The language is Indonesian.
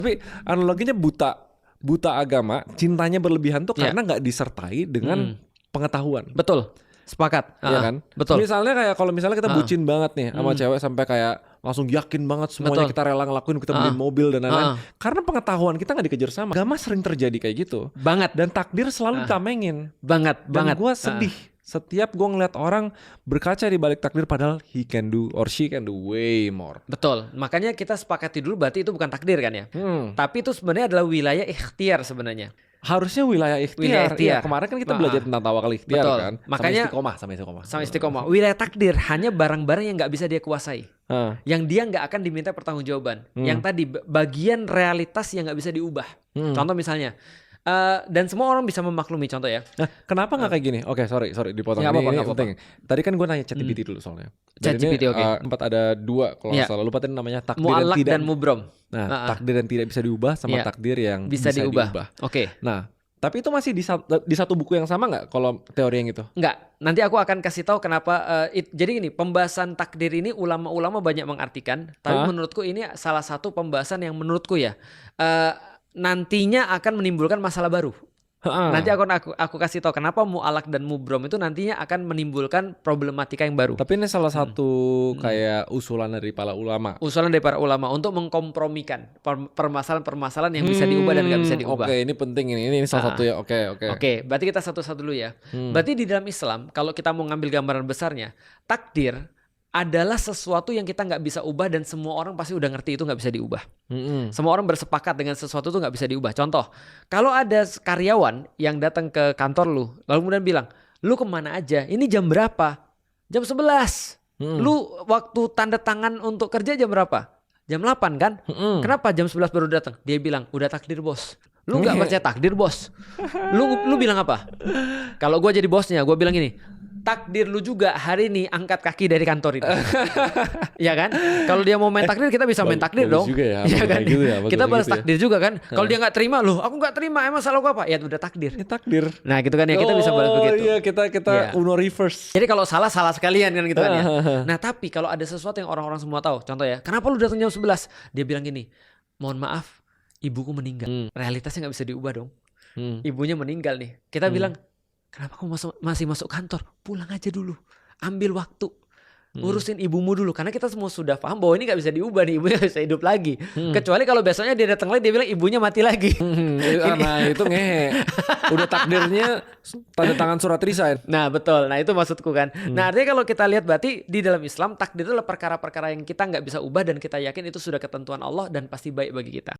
Tapi analoginya buta agama, cintanya berlebihan tuh karena nggak disertai dengan pengetahuan. Betul. Sepakat. Iya kan? Betul. Misalnya kayak kalau misalnya kita bucin banget nih sama cewek sampai kayak langsung yakin banget semuanya kita rela ngelakuin, kita beliin mobil dan lain-lain. Karena pengetahuan kita nggak dikejar sama. Agama sering terjadi kayak gitu. Banget. Dan takdir selalu ditamengin. Banget. Dan gue sedih setiap gue ngeliat orang berkaca di balik takdir padahal he can do or she can do way more. Betul. Makanya kita sepakati dulu berarti itu bukan takdir kan ya. Tapi itu sebenarnya adalah wilayah ikhtiar sebenarnya. Harusnya wilayah ikhtiar. Ya, kemarin kan kita belajar tentang tawakal ikhtiar. Betul. Kan. Makanya sama istiqomah. Wilayah takdir hanya barang-barang yang nggak bisa dia kuasai. Yang dia nggak akan diminta pertanggungjawaban. Yang tadi bagian realitas yang nggak bisa diubah. Contoh misalnya. Dan semua orang bisa memaklumi, contoh ya. Nah, kenapa nggak kayak gini? Oke, sorry dipotong. Ini penting. Tadi kan gue nanya ChatGPT dulu soalnya. ChatGPT sempat ada 2 kalau nggak salah. Lupa tadi namanya takdir mu'allaq dan tidak. Dan mubrom. Nah, takdir yang tidak bisa diubah sama takdir yang bisa diubah. Oke. Nah, tapi itu masih di satu buku yang sama nggak kalau teori yang itu? Nggak. Nanti aku akan kasih tahu kenapa. Jadi gini, pembahasan takdir ini ulama-ulama banyak mengartikan. Tapi menurutku ini salah satu pembahasan yang menurutku ya. Nantinya akan menimbulkan masalah baru. Nanti aku kasih tahu kenapa mu'allaq dan mubrom itu nantinya akan menimbulkan problematika yang baru. Tapi ini salah satu kayak usulan dari para ulama. Usulan dari para ulama untuk mengkompromikan permasalahan-permasalahan yang bisa diubah dan nggak bisa diubah. Oke, ini penting ini salah satu ya. Oke, berarti kita satu-satu dulu ya. Berarti di dalam Islam kalau kita mau ngambil gambaran besarnya, takdir adalah sesuatu yang kita nggak bisa ubah dan semua orang pasti udah ngerti itu nggak bisa diubah. Semua orang bersepakat dengan sesuatu itu nggak bisa diubah. Contoh, kalau ada karyawan yang datang ke kantor lu, lalu kemudian bilang, lu kemana aja? Ini jam berapa? Jam 11. Lu waktu tanda tangan untuk kerja jam berapa? Jam 8 kan? Kenapa jam 11 baru datang? Dia bilang, udah takdir bos. Lu nggak percaya takdir bos? Lu bilang apa? Kalau gue jadi bosnya, gue bilang gini, takdir lu juga hari ini angkat kaki dari kantor ini. Ya kan? Kalau dia mau main takdir kita bisa main takdir dong. Ya, kan? Gitu ya, kita balas takdir juga kan. Kalau dia nggak terima loh, aku nggak terima. Emang salah gua apa? Ya udah takdir. Takdir. Nah gitu kan ya, kita bisa balas begitu. Iya, kita Uno reverse. Jadi kalau salah sekalian kan gitu kan ya. Nah tapi kalau ada sesuatu yang orang-orang semua tahu, contoh ya, kenapa lu datang jam 11? Dia bilang gini, mohon maaf, ibuku meninggal. Realitasnya nggak bisa diubah dong. Ibunya meninggal nih. Kita bilang, kenapa kamu masih masuk kantor? Pulang aja dulu. Ambil waktu. Urusin ibumu dulu. Karena kita semua sudah paham bahwa ini gak bisa diubah nih. Ibunya gak bisa hidup lagi. Kecuali kalau besoknya dia datang lagi, dia bilang ibunya mati lagi. Nah itu ngehe. Udah takdirnya tanda tangan surat resign. Nah betul. Nah itu maksudku kan. Nah artinya kalau kita lihat berarti di dalam Islam takdir itu adalah perkara-perkara yang kita gak bisa ubah. Dan kita yakin itu sudah ketentuan Allah dan pasti baik bagi kita.